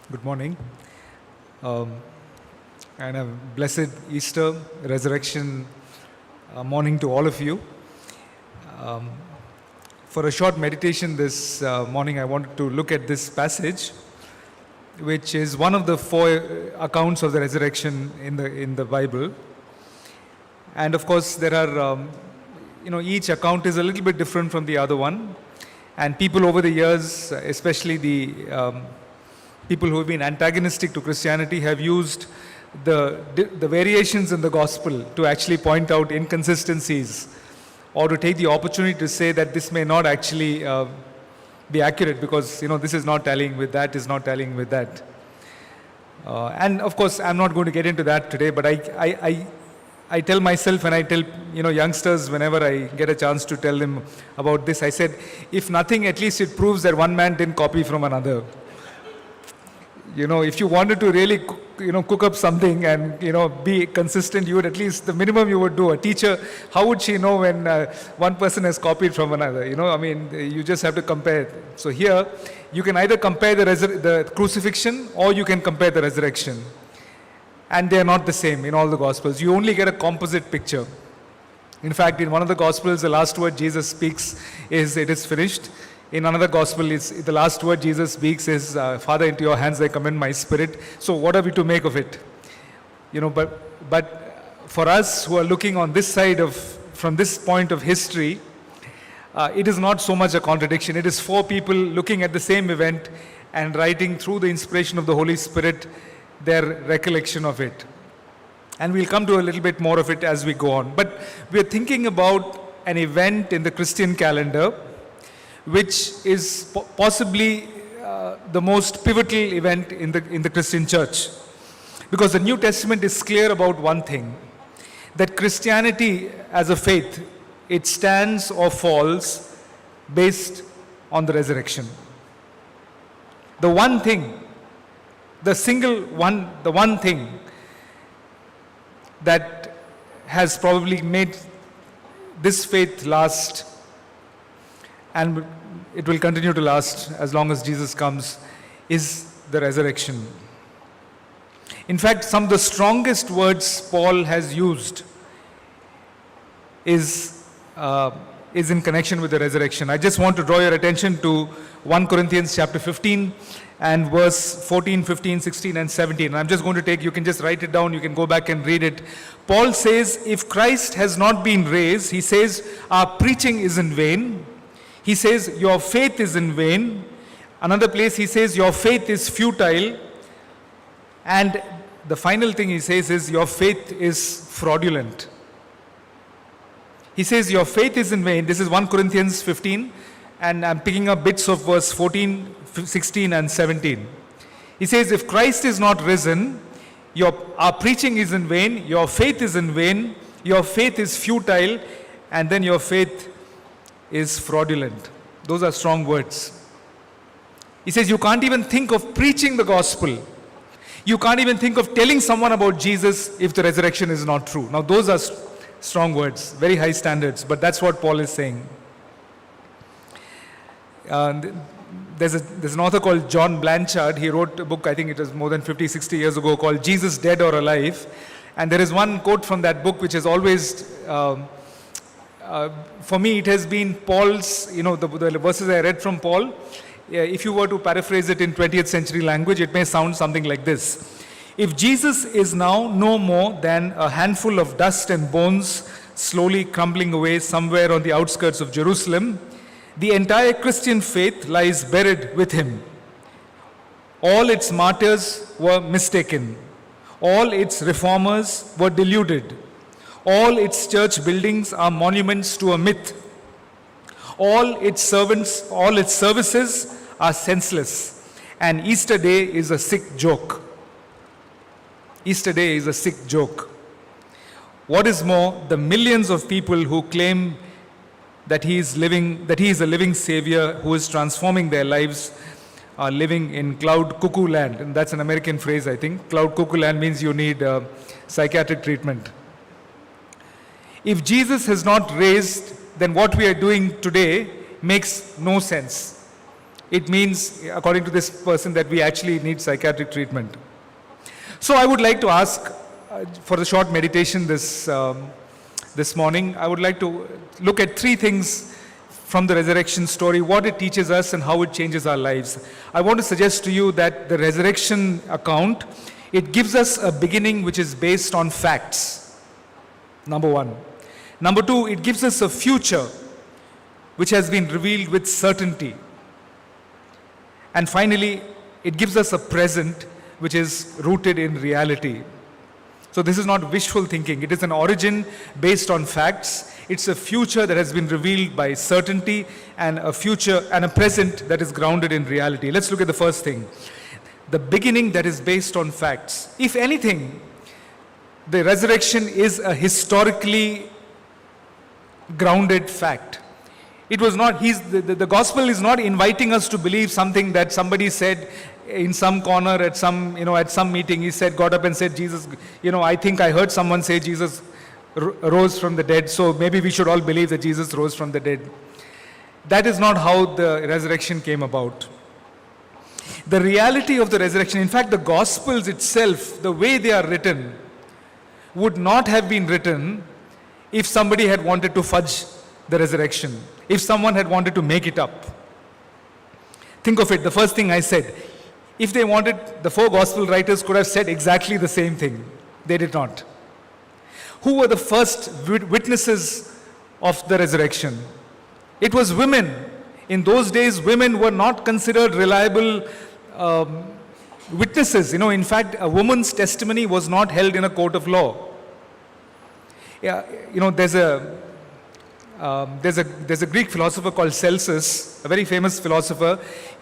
Good morning, um, and a blessed Easter resurrection morning to all of you. Um, for a short meditation this morning, I wanted to look at this passage, which is one of the four accounts of the resurrection in the Bible. And of course, there are, each account is a little bit different from the other one. And people over the years, especially the people who have been antagonistic to Christianity, have used the variations in the gospel to actually point out inconsistencies, or to take the opportunity to say that this may not actually be accurate because this is not tallying with that, is not tallying with that. And of course, I'm not going to get into that today, but I tell myself, and I tell youngsters whenever I get a chance to tell them about this, I said, if nothing, at least it proves that one man didn't copy from another. If you wanted to really cook up something and be consistent, you would, at least the minimum you would do. A teacher, how would she know when one person has copied from another? You just have to compare. So here you can either compare the crucifixion, or you can compare the resurrection, and they are not the same in all the gospels. You only get a composite picture. In fact, in one of the gospels, the last word Jesus speaks is, "It is finished." In another gospel, the last word Jesus speaks is, "Father, into your hands I commend my spirit." So what are we to make of it? But for us who are looking on this side from this point of history, it is not so much a contradiction. It is four people looking at the same event and writing through the inspiration of the Holy Spirit their recollection of it. And we'll come to a little bit more of it as we go on. But we're thinking about an event in the Christian calendar which is possibly the most pivotal event in the Christian church. Because the New Testament is clear about one thing, that Christianity as a faith, it stands or falls based on the resurrection. The one thing, the one thing that has probably made this faith last, and it will continue to last as long as Jesus comes, is the resurrection. In fact, some of the strongest words Paul has used is in connection with the resurrection. I just want to draw your attention to 1 Corinthians chapter 15 and verse 14, 15, 16 and 17. I'm just going to you can just write it down, you can go back and read it. Paul says, if Christ has not been raised, he says, our preaching is in vain. He says, your faith is in vain. Another place he says, your faith is futile. And the final thing he says is, your faith is fraudulent. He says, your faith is in vain. This is 1 Corinthians 15. And I'm picking up bits of verse 14, 16 and 17. He says, if Christ is not risen, our preaching is in vain, your faith is in vain, your faith is futile, and then your faith is fraudulent. Those are strong words. He says you can't even think of preaching the gospel. You can't even think of telling someone about Jesus if the resurrection is not true. Now those are strong words, very high standards, but that's what Paul is saying. There's an author called John Blanchard. He wrote a book, I think it was more than 50, 60 years ago, called Jesus, Dead or Alive. And there is one quote from that book which has always for me, it has been Paul's, the verses I read from Paul. If you were to paraphrase it in 20th century language, it may sound something like this. If Jesus is now no more than a handful of dust and bones slowly crumbling away somewhere on the outskirts of Jerusalem, the entire Christian faith lies buried with him. All its martyrs were mistaken. All its reformers were deluded. All its church buildings are monuments to a myth. All its services are senseless. And Easter Day is a sick joke. Easter Day is a sick joke. What is more, the millions of people who claim that he is a living savior who is transforming their lives are living in cloud cuckoo land. And that's an American phrase, I think. Cloud cuckoo land means you need psychiatric treatment. If Jesus has not raised, then what we are doing today makes no sense. it means, according to this person, that we actually need psychiatric treatment. So I would like to ask, for the short meditation this morning, I would like to look at three things from the resurrection story, what it teaches us and how it changes our lives. I want to suggest to you that the resurrection account, it gives us a beginning which is based on facts. Number one. Number two, it gives us a future which has been revealed with certainty. And finally, it gives us a present which is rooted in reality. So this is not wishful thinking. It is an origin based on facts. It's a future that has been revealed by certainty, and a future and a present that is grounded in reality. Let's look at the first thing. The beginning that is based on facts. If anything, the resurrection is a historically grounded fact. It was not, the gospel is not inviting us to believe something that somebody said in some corner at some meeting. He said, got up and said, Jesus, I think I heard someone say Jesus rose from the dead, so maybe we should all believe that Jesus rose from the dead. That is not how the resurrection came about. The reality of the resurrection, in fact, the Gospels itself, the way they are written, would not have been written if somebody had wanted to fudge the resurrection, if someone had wanted to make it up. Think of it, the first thing I said, if they wanted, the four Gospel writers could have said exactly the same thing. They did not. Who were the first witnesses of the resurrection? It was women. In those days, women were not considered reliable witnesses. In fact, a woman's testimony was not held in a court of law. Yeah, there's a Greek philosopher called Celsus, a very famous philosopher.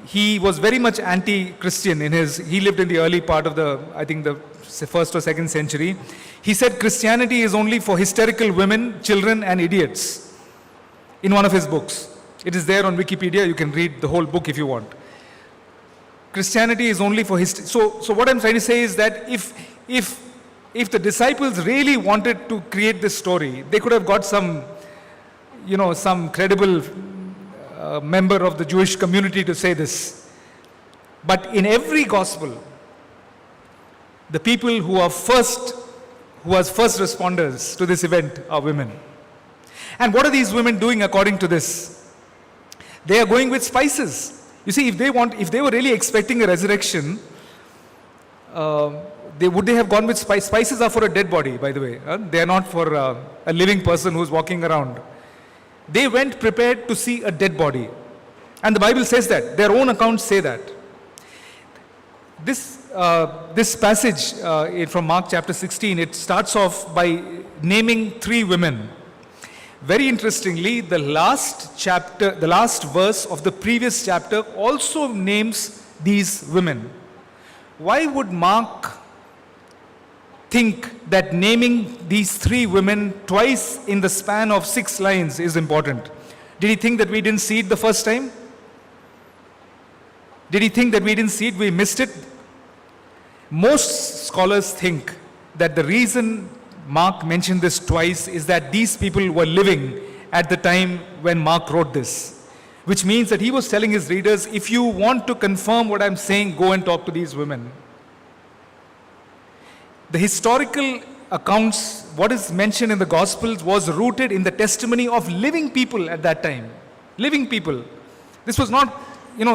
He was very much anti-Christian he lived in the early part of the 1st or 2nd century. He said Christianity is only for hysterical women, children and idiots, in one of his books. It is there on Wikipedia. You can read the whole book if you want. Christianity is only for so what I'm trying to say is that if the disciples really wanted to create this story, they could have got some credible member of the Jewish community to say this. But in every gospel, the people who are first responders to this event are women. And what are these women doing according to this? They are going with spices. You see, if they were really expecting a resurrection, would they have gone with spices? Spices are for a dead body, by the way. They are not for a living person who's walking around. They went prepared to see a dead body. And the Bible says that. Their own accounts say that. This passage from Mark chapter 16, it starts off by naming three women. Very interestingly, the last verse of the previous chapter also names these women. Why would Mark think that naming these three women twice in the span of 6 lines is important? Did he think that we didn't see it the first time? Did he think that we didn't see it, we missed it? Most scholars think that the reason Mark mentioned this twice is that these people were living at the time when Mark wrote this, which means that he was telling his readers, if you want to confirm what I'm saying, go and talk to these women. The historical accounts, what is mentioned in the Gospels, was rooted in the testimony of living people at that time. Living people. This was not,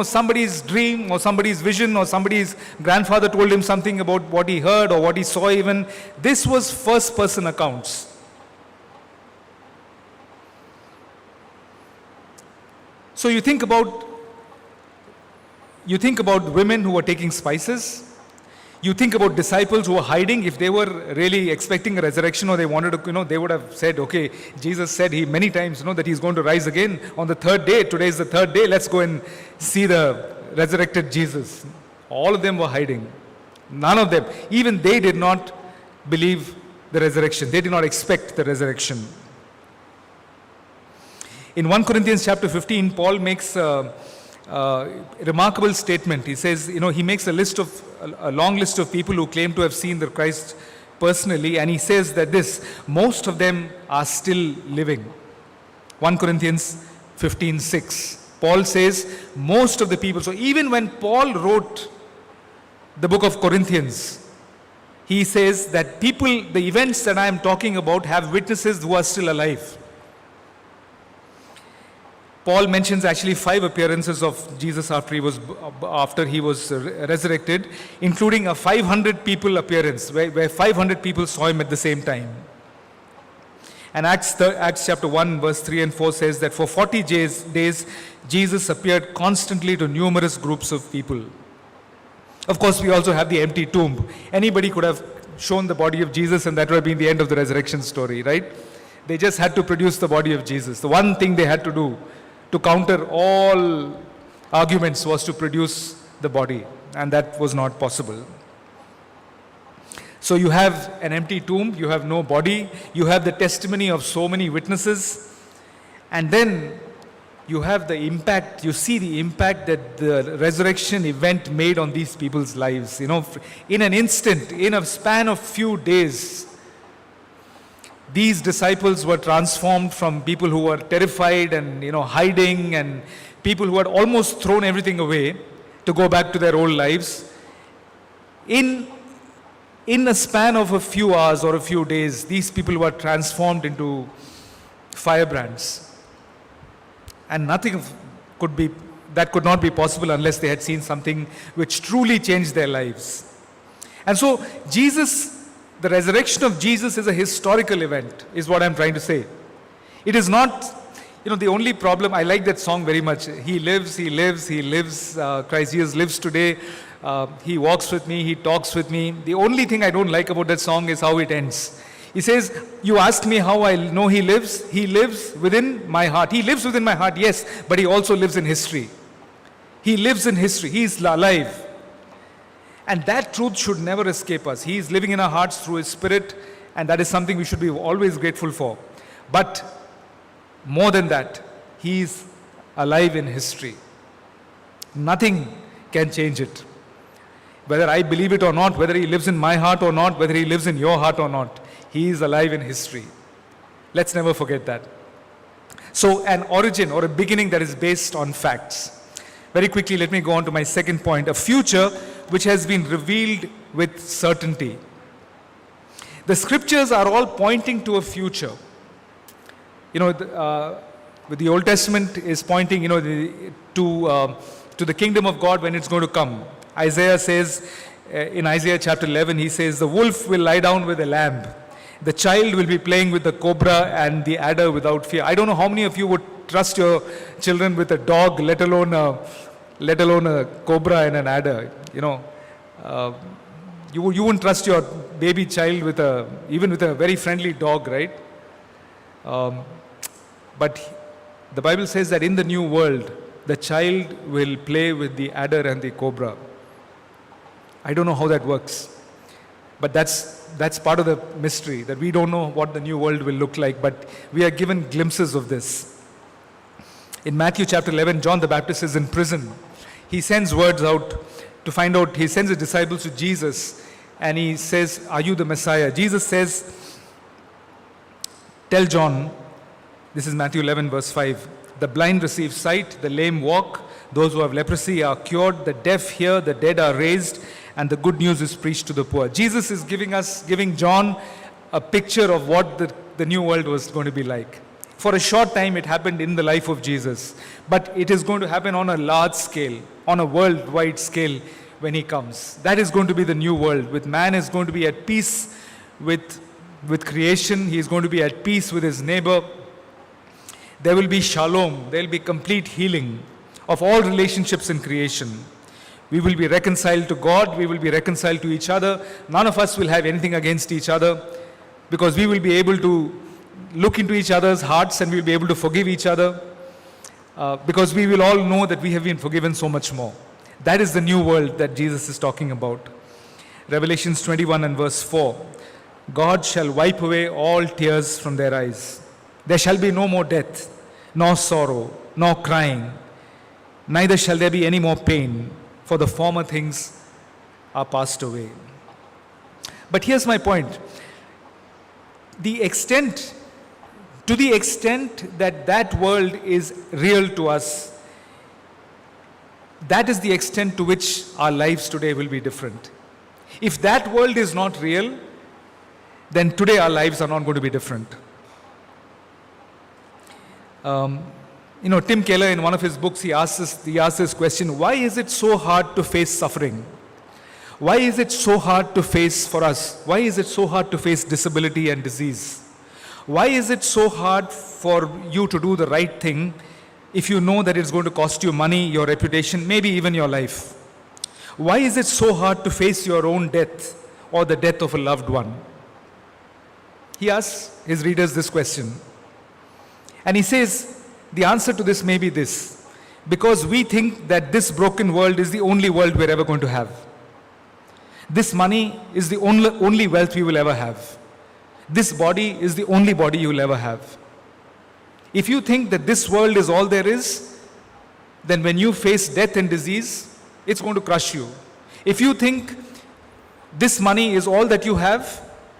somebody's dream or somebody's vision or somebody's grandfather told him something about what he heard or what he saw even. This was first-person accounts. So you think about women who were taking spices. You think about disciples who were hiding. If they were really expecting a resurrection or they wanted to, they would have said, okay, Jesus said many times, that he's going to rise again on the 3rd day. Today is the 3rd day. Let's go and see the resurrected Jesus. All of them were hiding. None of them. Even they did not believe the resurrection. They did not expect the resurrection. In 1 Corinthians chapter 15, Paul makes a remarkable statement. He says, he makes a long list of people who claim to have seen the Christ personally, and he says that most of them are still living. 1 Corinthians 15:6. Paul says most of the people. So even when Paul wrote the book of Corinthians, he says that people, the events that I am talking about, have witnesses who are still alive. Paul mentions actually 5 appearances of Jesus after he was resurrected, including a 500 people appearance where 500 people saw him at the same time. And Acts chapter 1 verse 3 and 4 says that for 40 days Jesus appeared constantly to numerous groups of people. Of course, we also have the empty tomb. Anybody could have shown the body of Jesus and that would have been the end of the resurrection story, right? They just had to produce the body of Jesus. The one thing they had to do to counter all arguments was to produce the body, and that was not possible. So you have an empty tomb, you have no body, you have the testimony of so many witnesses, and then you have the impact, you see the impact that the resurrection event made on these people's lives. You know, in an instant, in a span of few days, these disciples were transformed from people who were terrified and, hiding, and people who had almost thrown everything away to go back to their old lives. In a span of a few hours or a few days, these people were transformed into firebrands. And nothing could not be possible unless they had seen something which truly changed their lives. And so the resurrection of Jesus is a historical event, is what I'm trying to say. It is not, the only problem. I like that song very much. He lives, he lives, he lives. Christ Jesus lives today. He walks with me, he talks with me. The only thing I don't like about that song is how it ends. He says, you asked me how I know he lives. He lives within my heart. He lives within my heart, yes, but he also lives in history. He lives in history. He is alive. And that truth should never escape us. He is living in our hearts through his Spirit, and that is something we should be always grateful for. But more than that, he is alive in history. Nothing can change it. Whether I believe it or not, whether he lives in my heart or not, whether he lives in your heart or not, he is alive in history. Let's never forget that. So an origin or a beginning that is based on facts. Very quickly, let me go on to my second point. A future which has been revealed with certainty. The scriptures are all pointing to a future. With the Old Testament is pointing, to the kingdom of God when it's going to come. Isaiah says, in Isaiah chapter 11, he says, the wolf will lie down with the lamb. The child will be playing with the cobra and the adder without fear. I don't know how many of you would trust your children with a dog, let alone a cobra and an adder. You wouldn't trust your baby child even with a very friendly dog, right? But the Bible says that in the new world, the child will play with the adder and the cobra. I don't know how that works. But that's part of the mystery, that we don't know what the new world will look like, but we are given glimpses of this. In Matthew chapter 11, John the Baptist is in prison. He sends words out to find out, he sends his disciples to Jesus, and he says, are you the Messiah? Jesus says, tell John, this is Matthew 11 verse 5, the blind receive sight, the lame walk, those who have leprosy are cured, the deaf hear, the dead are raised, and the good news is preached to the poor. Jesus is giving John a picture of what the new world was going to be like. For a short time it happened in the life of Jesus, but it is going to happen on a large scale, on a worldwide scale when he comes. That is going to be the new world, with man is going to be at peace with creation. He is going to be at peace with his neighbor. There will be shalom. There will be complete healing of all relationships in creation. We will be reconciled to God. We will be reconciled to each other. None of us will have anything against each other, because we will be able to look into each other's hearts and we will be able to forgive each other, because we will all know that we have been forgiven so much more. That is the new world that Jesus is talking about. Revelations 21 and verse 4. God shall wipe away all tears from their eyes. There shall be no more death, nor sorrow, nor crying. Neither shall there be any more pain, for the former things are passed away. But here's my point. To the extent that world is real to us, that is the extent to which our lives today will be different. If that world is not real, then today our lives are not going to be different. Tim Keller, in one of his books, he asks this question: why is it so hard to face suffering? Why is it so hard to face for us? Why is it so hard to face disability and disease? Why is it so hard for you to do the right thing if you know that it's going to cost you money, your reputation, maybe even your life? Why is it so hard to face your own death or the death of a loved one? He asks his readers this question. And he says, the answer to this may be this: because we think that this broken world is the only world we're ever going to have. This money is the only wealth we will ever have. This body is the only body you will ever have. If you think that this world is all there is, then when you face death and disease, it's going to crush you. If you think this money is all that you have,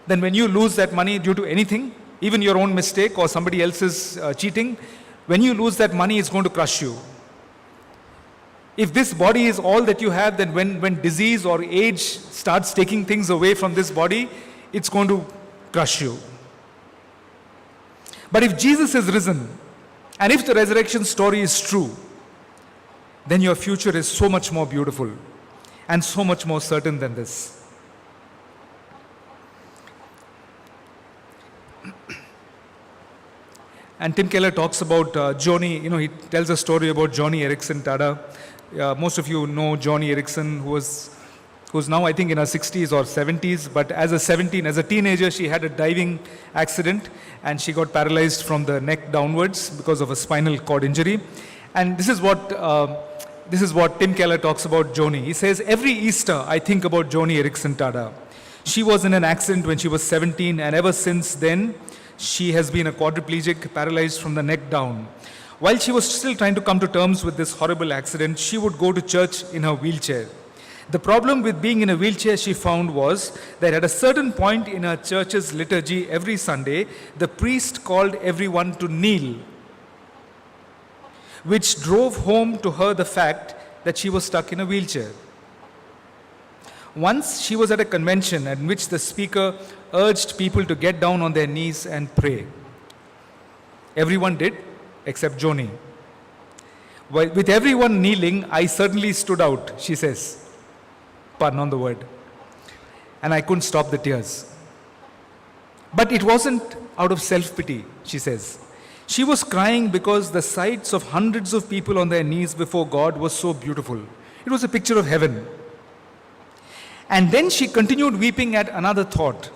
then when you lose that money due to anything, even your own mistake or somebody else's cheating, when you lose that money, it's going to crush you. If this body is all that you have, then when disease or age starts taking things away from this body, it's going to crush you. But if Jesus is risen, and if the resurrection story is true, then your future is so much more beautiful and so much more certain than this. And Tim Keller talks about Joni. He tells a story about Joni Eareckson Tada. Most of you know Joni Eareckson, who's now, I think, in her 60s or 70s. But as a teenager, she had a diving accident and she got paralyzed from the neck downwards because of a spinal cord injury. And this is what Tim Keller talks about Joni. He says, every Easter I think about Joni Eareckson Tada. She was in an accident when she was 17, and ever since then, she has been a quadriplegic, paralyzed from the neck down. While she was still trying to come to terms with this horrible accident, she would go to church in her wheelchair. The problem with being in a wheelchair, she found, was that at a certain point in her church's liturgy every Sunday, the priest called everyone to kneel, which drove home to her the fact that she was stuck in a wheelchair. Once she was at a convention at which the speaker urged people to get down on their knees and pray. Everyone did, except Joni. With everyone kneeling, I certainly stood out, she says. Pardon on the word. And I couldn't stop the tears. But it wasn't out of self-pity, she says. She was crying because the sights of hundreds of people on their knees before God was so beautiful. It was a picture of heaven. And then she continued weeping at another thought.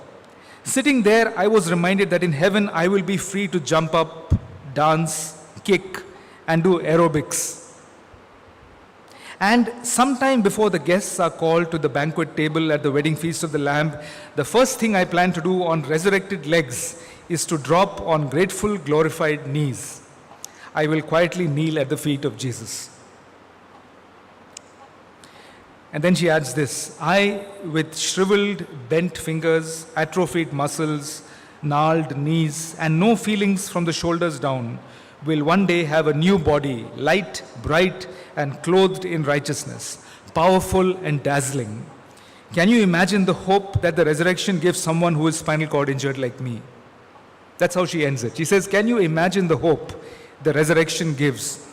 Sitting there, I was reminded that in heaven I will be free to jump up, dance, kick, and do aerobics. And sometime before the guests are called to the banquet table at the wedding feast of the Lamb, the first thing I plan to do on resurrected legs is to drop on grateful, glorified knees. I will quietly kneel at the feet of Jesus. And then she adds this: I, with shriveled, bent fingers, atrophied muscles, gnarled knees, and no feelings from the shoulders down, will one day have a new body, light, bright, and clothed in righteousness, powerful and dazzling. Can you imagine the hope that the resurrection gives someone who is spinal cord injured like me? That's how she ends it. She says, can you imagine the hope the resurrection gives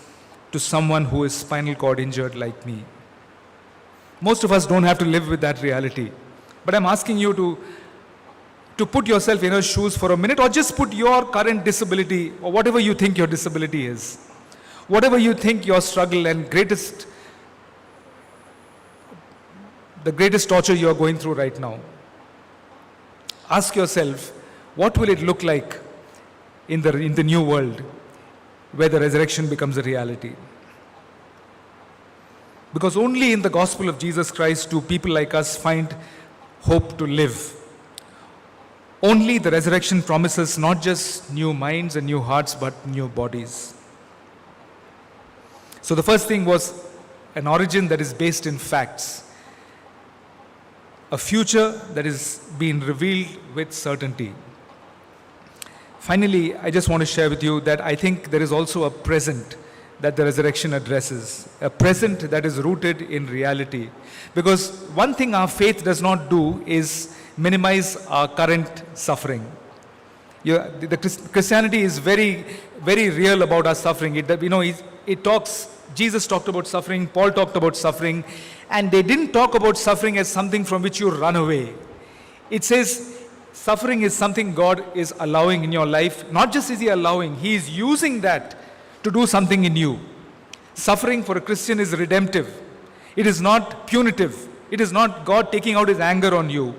to someone who is spinal cord injured like me? Most of us don't have to live with that reality. But I'm asking you to put yourself in her shoes for a minute, or just put your current disability, or whatever you think your disability is, whatever you think your struggle and the greatest torture you are going through right now. Ask yourself, what will it look like in the new world where the resurrection becomes a reality? Because only in the gospel of Jesus Christ do people like us find hope to live. Only the resurrection promises not just new minds and new hearts, but new bodies. So the first thing was an origin that is based in facts. A future that is being revealed with certainty. Finally, I just want to share with you that I think there is also a present that the resurrection addresses, a present that is rooted in reality. Because one thing our faith does not do is minimize our current suffering. Christianity is very, very real about our suffering. Jesus talked about suffering, Paul talked about suffering, and they didn't talk about suffering as something from which you run away. It says suffering is something God is allowing in your life. Not just is He allowing, He is using that to do something in you. Suffering for a Christian is redemptive. It is not punitive. It is not God taking out His anger on you.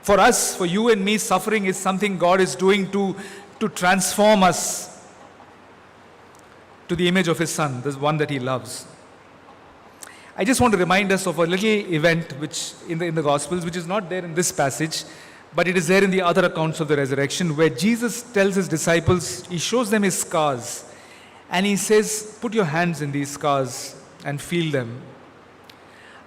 For us, for you and me, suffering is something God is doing to transform us to the image of His Son, the one that He loves. I just want to remind us of a little event which in the Gospels, which is not there in this passage, but it is there in the other accounts of the resurrection, where Jesus tells His disciples, He shows them His scars, and He says, put your hands in these scars and feel them.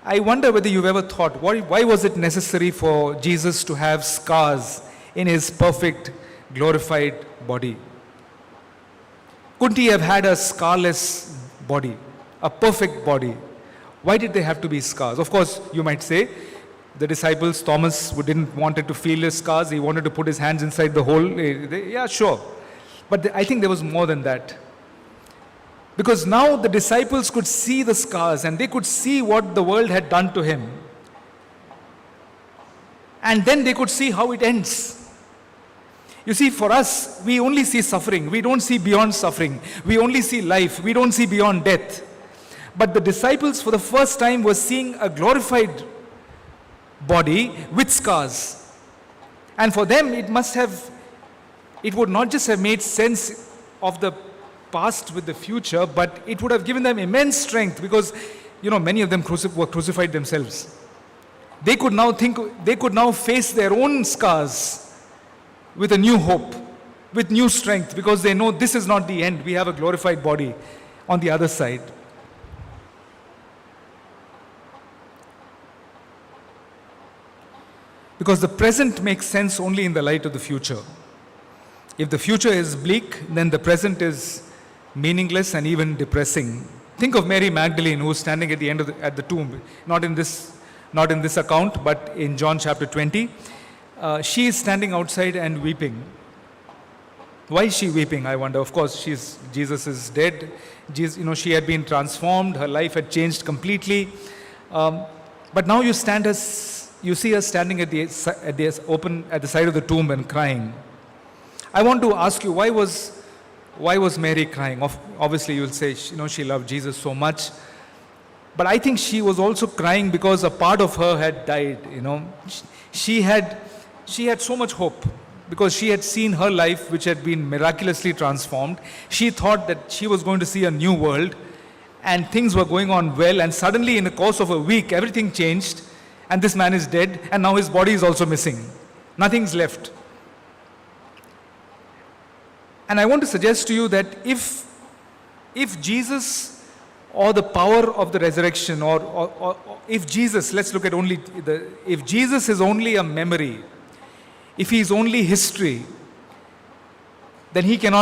I wonder whether you've ever thought, why was it necessary for Jesus to have scars in His perfect, glorified body? Couldn't He have had a scarless body, a perfect body? Why did they have to be scars? Of course, you might say, the disciples, Thomas, who didn't wanted to feel his scars, he wanted to put his hands inside the hole. Yeah, sure. But I think there was more than that. Because now the disciples could see the scars and they could see what the world had done to Him. And then they could see how it ends. You see, for us, we only see suffering. We don't see beyond suffering. We only see life. We don't see beyond death. But the disciples, for the first time, were seeing a glorified body with scars. And for them, it would not just have made sense of the past with the future, but it would have given them immense strength because, many of them were crucified themselves. They could now face their own scars with a new hope, with new strength, because they know this is not the end. We have a glorified body on the other side. Because the present makes sense only in the light of the future. If the future is bleak, then the present is meaningless and even depressing. Think of Mary Magdalene, who is standing at the end at the tomb, not in this account, but in John chapter 20. She is standing outside and weeping. Why is she weeping, I wonder? Of course, Jesus is dead. She had been transformed. Her life had changed completely. But now you see her standing at the side of the tomb and crying. I want to ask you, why was Mary crying? Obviously, you'll say, she loved Jesus so much. But I think she was also crying because a part of her had died. She had so much hope because she had seen her life, which had been miraculously transformed. She thought that she was going to see a new world, and things were going on well. And suddenly, in the course of a week, everything changed, and this man is dead, and now his body is also missing. Nothing's left. And I want to suggest to you that if Jesus or the power of the resurrection or if Jesus, let's look at if Jesus is only a memory, if He is only history, then you can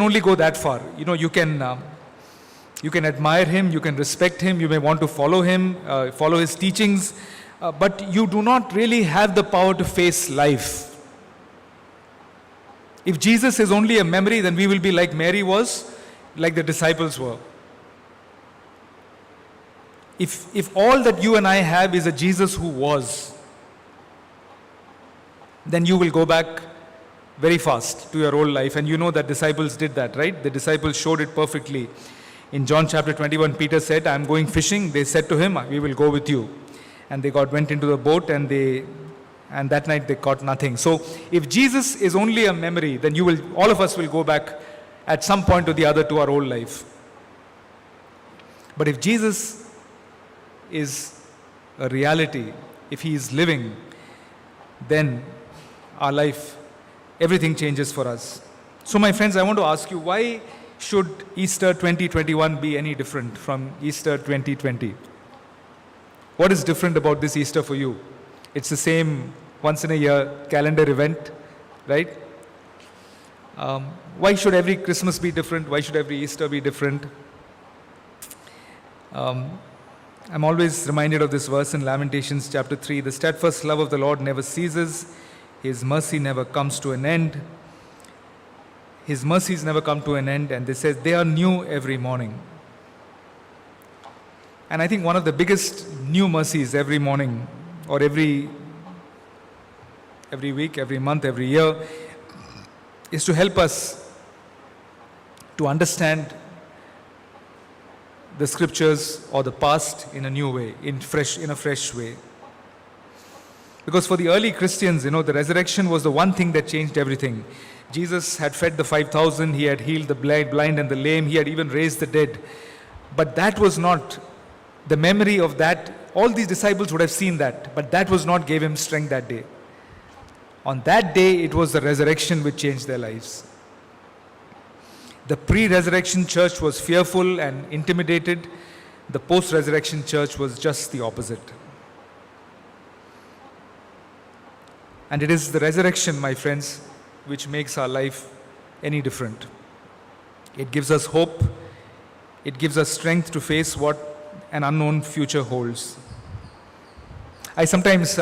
only go that far. You can admire Him, you can respect Him, you may want to follow Him, follow His teachings, but you do not really have the power to face life. If Jesus is only a memory, then we will be like Mary was, like the disciples were. If all that you and I have is a Jesus who was, then you will go back very fast to your old life. And that disciples did that, right? The disciples showed it perfectly. In John chapter 21, Peter said, I'm going fishing. They said to him, we will go with you. And they went into the boat and that night they caught nothing. So if Jesus is only a memory, then all of us will go back at some point or the other to our old life. But if Jesus is a reality, if He is living, then our life, everything changes for us. So my friends, I want to ask you, why should Easter 2021 be any different from Easter 2020? What is different about this Easter for you? It's the same once in a year calendar event, right? Why should every Christmas be different? Why should every Easter be different? I'm always reminded of this verse in Lamentations chapter 3. The steadfast love of the Lord never ceases. His mercy never comes to an end. His mercies never come to an end. And they says they are new every morning. And I think one of the biggest new mercies every morning or every week, every month, every year is to help us to understand the scriptures or the past in a new way, in a fresh way. Because for the early Christians, the resurrection was the one thing that changed everything. Jesus had fed the 5,000, he had healed the blind and the lame, he had even raised the dead. But that was not the memory of that. All these disciples would have seen that, but that was not gave him strength that day. On that day, it was the resurrection which changed their lives. The pre-resurrection church was fearful and intimidated. The post-resurrection church was just the opposite. And it is the resurrection, my friends, which makes our life any different. It gives us hope. It gives us strength to face what an unknown future holds. I sometimes,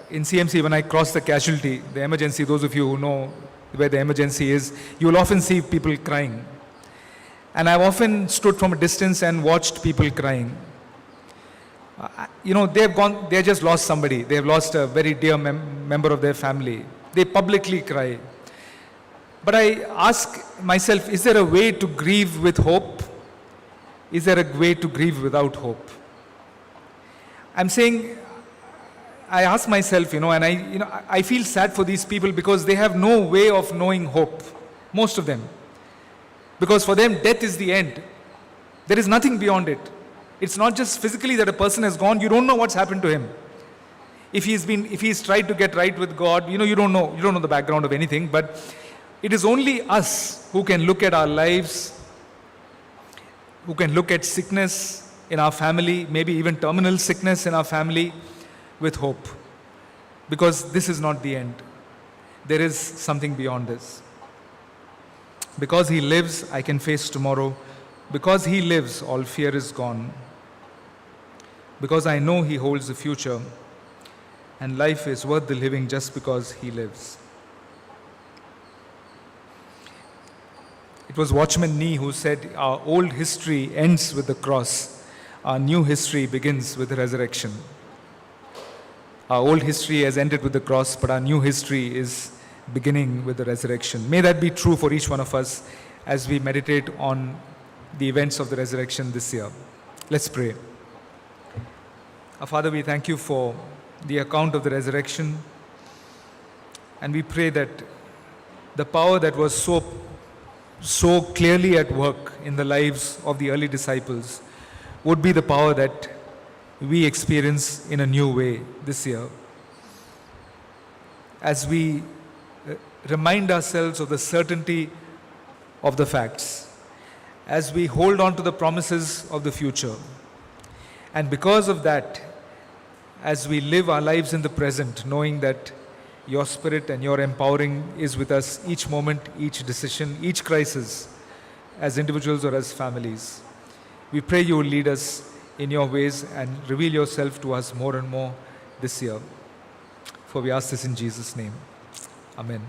in CMC, when I cross the casualty, the emergency, those of you who know where the emergency is, you will often see people crying. And I've often stood from a distance and watched people crying. They've just lost somebody. They've lost a very dear member of their family. They publicly cry. But I ask myself, is there a way to grieve with hope? Is there a way to grieve without hope? I'm saying, I ask myself, and I feel sad for these people because they have no way of knowing hope, most of them. Because for them, death is the end. There is nothing beyond it. It's not just physically that a person has gone, you don't know what's happened to him. If he's tried to get right with God, you don't know the background of anything, but it is only us who can look at our lives, who can look at sickness in our family, maybe even terminal sickness in our family, with hope. Because this is not the end. There is something beyond this. Because He lives, I can face tomorrow. Because He lives, all fear is gone. Because I know He holds the future, and life is worth the living just because He lives. It was Watchman Nee who said, our old history ends with the cross. Our new history begins with the resurrection. Our old history has ended with the cross, but our new history is beginning with the resurrection. May that be true for each one of us as we meditate on the events of the resurrection this year. Let's pray. Our Father, we thank You for the account of the resurrection, and we pray that the power that was so clearly at work in the lives of the early disciples would be the power that we experience in a new way this year. As we remind ourselves of the certainty of the facts, as we hold on to the promises of the future, and because of that, as we live our lives in the present, knowing that Your Spirit and Your empowering is with us each moment, each decision, each crisis, as individuals or as families. We pray You will lead us in Your ways and reveal Yourself to us more and more this year. For we ask this in Jesus' name. Amen.